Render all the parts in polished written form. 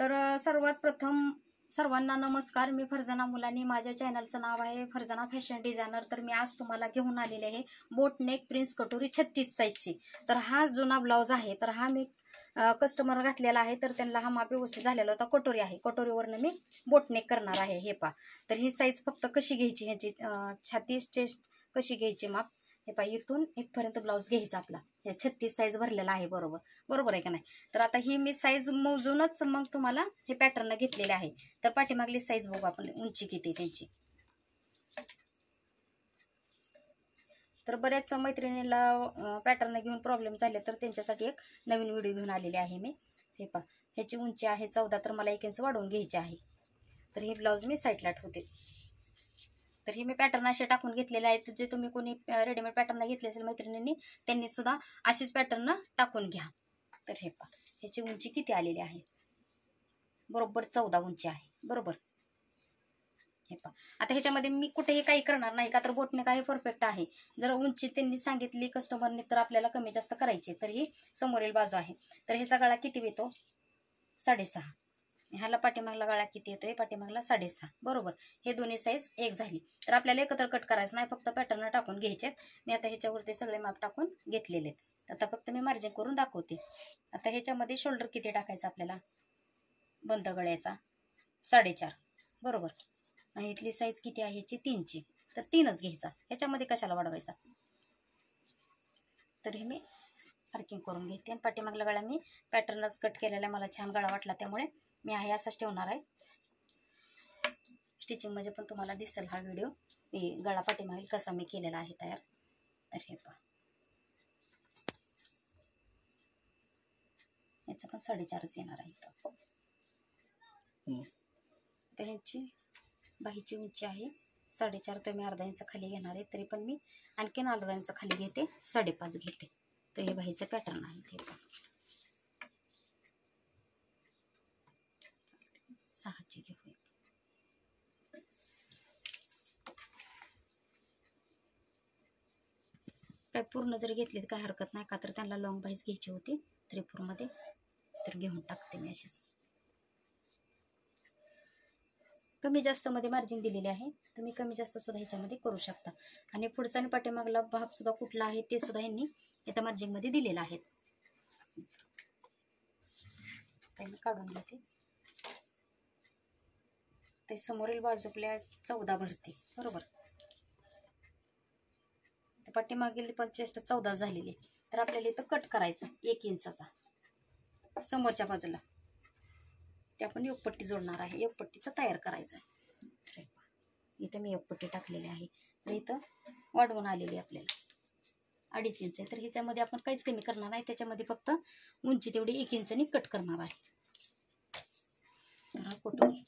तर सर्वात प्रथम सर्वांना नमस्कार. मी फरजाना मुलानी. माझ्या चॅनलचं नाव आहे फरजाना फॅशन डिझायनर. तर मी आज तुम्हाला घेऊन आलेले आहे बोटनेक प्रिन्स कटोरी 36 साईजची. तर हा जुना ब्लाउज आहे. तर हा मी कस्टमर घातलेला आहे. तर त्यांना हा माप व्यवस्थित झालेला होता. कटोरी आहे, कटोरीवरनं मी बोटनेक करणार आहे. हे पा, तर ही साईज फक्त कशी घ्यायची, ह्याची छाती चेस्ट कशी घ्यायची माप, हे पा इथून इथपर्यंत ब्लाउज घ्यायचा आपला. हे 36 साईज भरलेला आहे. बरोबर आहे का नाही. तर आता ही मी साईज मोजूनच मग तुम्हाला हे पॅटर्न घेतलेले आहे. तर पाठीमागली साईज बघू आपण, उंची किती त्यांची. तर बऱ्याच मैत्रिणीला पॅटर्न घेऊन प्रॉब्लेम झाले, तर त्यांच्यासाठी एक नवीन व्हिडिओ घेऊन आलेली आहे मी. हे पहा, ह्याची उंची आहे 14, तर मला 1 इंच वाढवून घ्यायची आहे. तर हे ब्लाऊज मी साईडला ठेवते. तर ही मी पॅटर्न असे टाकून घेतलेले आहेत. जे तुम्ही कोणी रेडीमेड पॅटर्न घेतले असेल मैत्रिणींनी, त्यांनी सुद्धा अशीच पॅटर्न टाकून घ्या. तर हे पहा, ह्याची उंची किती आलेली आहे, बरोबर 14 उंची आहे. बरोबर. हे पहा, आता ह्याच्यामध्ये मी कुठेही काही करणार नाही, का तर बोटने काही परफेक्ट आहे. जर उंची त्यांनी सांगितली कस्टमरने, तर आपल्याला कमी जास्त करायची. तर ही समोरील बाजू आहे. तर ह्याचा गळा किती येतो, 6.5. ह्याला पाठीमागला गळा किती येतोय, पाठीमागला 6.5. बरोबर. हे दोन्ही साईज एक झाली. तर आपल्याला एकत्र कट करायचं नाही, फक्त पॅटर्न टाकून घ्यायचे. मी आता ह्याच्यावरती सगळे माप टाकून घेतलेले आहेत. आता फक्त मी मार्जिन करून दाखवते. आता ह्याच्यामध्ये शोल्डर किती टाकायचा आपल्याला, बंद गळ्याचा 4.5. बरोबर. आणि इथली साईज किती आहे ह्याची, 3ची. तर 3च घ्यायचा, ह्याच्यामध्ये कशाला वाढवायचा. तर हे मी मार्किंग करून घेते. आणि पाठीमागला गळा मी पॅटर्नच कट केलेला, मला छान गळा वाटला, त्यामुळे मी आहे असाच ठेवणार आहे. स्टिचिंग मध्ये पण तुम्हाला दिसेल हा व्हिडिओ, गळा पाठीमागील कसा मी केलेला आहे तयार. तर हे पहा, याचा पण 4.5च येणार आहे. तर ह्याची बाहीची उंची आहे 4.5, तर मी अर्धा इंच खाली घेणार आहे. तरी पण मी आणखीन अर्धा इंच खाली घेते, 5.5 घेते. तर हे बाहीचं पॅटर्न आहे. ते पण 6ची घेऊया. काय पूर्ण जर घेतली तर काय हरकत नाही, का तर त्यांना लॉंग बाहीच घ्यायची होती 3/4 मध्ये. तर घेऊन टाकते मी अशीच. कमी जास्त मध्ये मार्जिन दिलेले आहे. तुम्ही कमी जास्त सुद्धा ह्याच्यामध्ये करू शकता. आणि पुढचा आणि पाठीमागला भाग सुद्धा कुठला आहे ते सुद्धा यांनी इथं मार्जिन मध्ये दिलेला आहे. मी काढून घेते. ते समोरील बाजूला 14 भरते. बरोबर. पाठीमागील पण चेस्ट 14 झालेली. तर आपल्याला इथं कट करायचं 1 इंचाचा समोरच्या बाजूला. ते आपण योगपट्टी जोडणार आहे. योगपट्टीचं तयार करायचं आहे. इथं मी योगपट्टी टाकलेली आहे. तर इथं वाढवून आलेली आपल्याला 2.5 इंच आहे. तर ह्याच्यामध्ये आपण काहीच कमी करणार नाही, त्याच्यामध्ये फक्त उंची तेवढी 1 इंचानी कट करणार आहे. तर हा कटोरी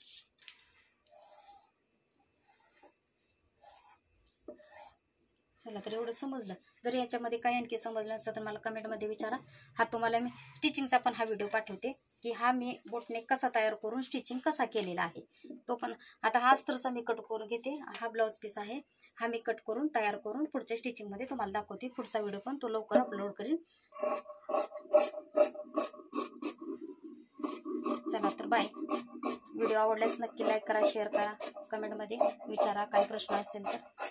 चला, तर एवढं समजलं. जर याच्यामध्ये काही आणखी समजलं नसतं तर मला कमेंटमध्ये विचारा. हा तुम्हाला मी स्टिचिंगचा पण हा व्हिडिओ पाठवते, की हा मी बोटनेक कसा तयार करून स्टिचिंग कसा केलेला आहे तो पण. आता हा अस्तरचा मी कट करून घेते. हा ब्लाऊज पीस आहे, हा मी कट करून तयार करून पुढच्या स्टिचिंगमध्ये तुम्हाला दाखवते. पुढचा व्हिडिओ पण तो लवकर अपलोड करीन. चला तर बाय. व्हिडिओ आवडल्यास नक्की लाईक करा, शेअर करा, कमेंटमध्ये विचारा. काही प्रश्न असतील तर.